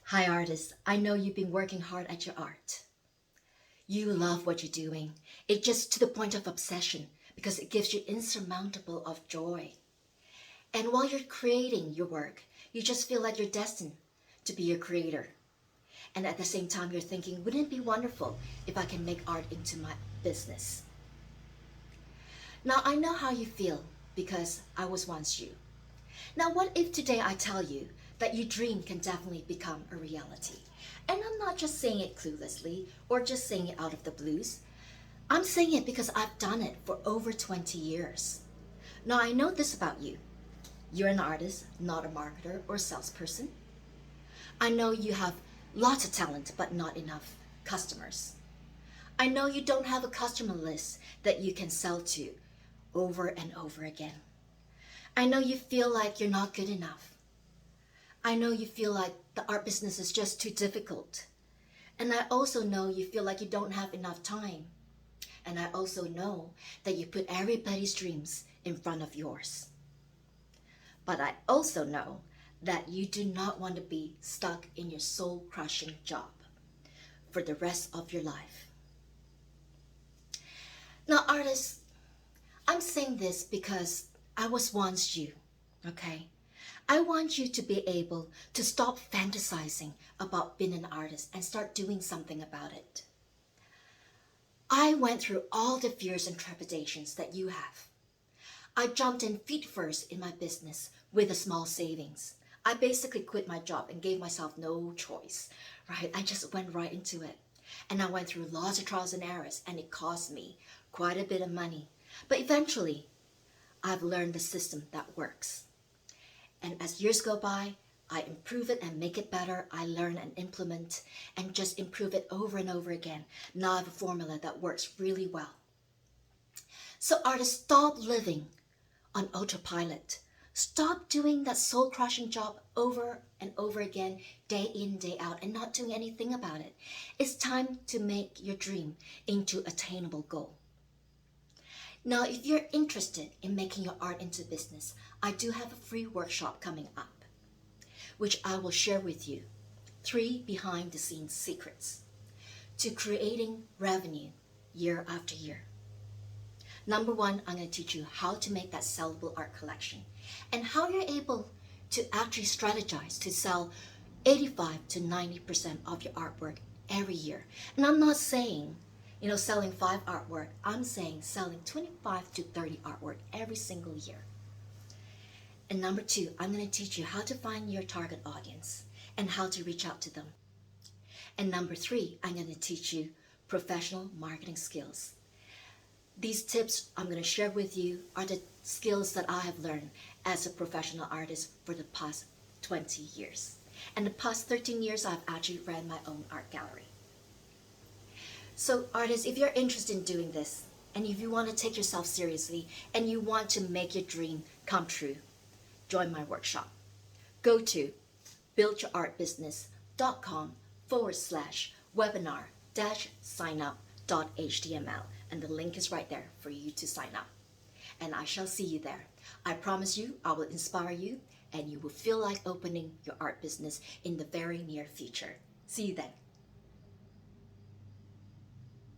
Hi artists, I know you've been working hard at your art. You love what you're doing. It's just to the point of obsession because it gives you insurmountable of joy. And while you're creating your work, you just feel like you're destined to be a creator. And at the same time, you're thinking, wouldn't it be wonderful if I can make art into my business? Now, I know how you feel because I was once you. Now, what if today I tell you that your dream can definitely become a reality? And I'm not just saying it cluelessly or just saying it out of the blues. I'm saying it because I've done it for over 20 years. Now, I know this about you. You're an artist, not a marketer or salesperson. I know you have lots of talent, but not enough customers. I know you don't have a customer list that you can sell to over and over again. I know you feel like you're not good enough. I know you feel like the art business is just too difficult. And I also know you feel like you don't have enough time. And I also know that you put everybody's dreams in front of yours. But I also know that you do not want to be stuck in your soul-crushing job for the rest of your life. Now, artists, I'm saying this because I was once you, okay? I want you to be able to stop fantasizing about being an artist and start doing something about it. I went through all the fears and trepidations that you have. I jumped in feet first in my business with a small savings. I basically quit my job and gave myself no choice, right? I just went right into it. And I went through lots of trials and errors, and it cost me quite a bit of money. But eventually, I've learned the system that works. And as years go by, I improve it and make it better. I learn and implement and just improve it over and over again. Now I have a formula that works really well. So artists, stop living on autopilot. Stop doing that soul-crushing job over and over again, day in, day out, and not doing anything about it. It's time to make your dream into attainable goal. Now, if you're interested in making your art into business, I do have a free workshop coming up, which I will share with you 3 behind-the-scenes secrets to creating revenue year after year. Number 1, I'm going to teach you how to make that sellable art collection and how you're able to actually strategize to sell 85 to 90% of your artwork every year. And I'm not saying selling 5 artwork. I'm saying selling 25 to 30 artwork every single year. And number 2, I'm going to teach you how to find your target audience and how to reach out to them. And number 3, I'm going to teach you professional marketing skills. These tips I'm going to share with you are the skills that I have learned as a professional artist for the past 20 years. And the past 13 years, I've actually ran my own art gallery. So artists, if you're interested in doing this, and if you want to take yourself seriously, and you want to make your dream come true, join my workshop. Go to buildyourartbusiness.com/webinar-signup.html, and the link is right there for you to sign up. And I shall see you there. I promise you, I will inspire you, and you will feel like opening your art business in the very near future. See you then.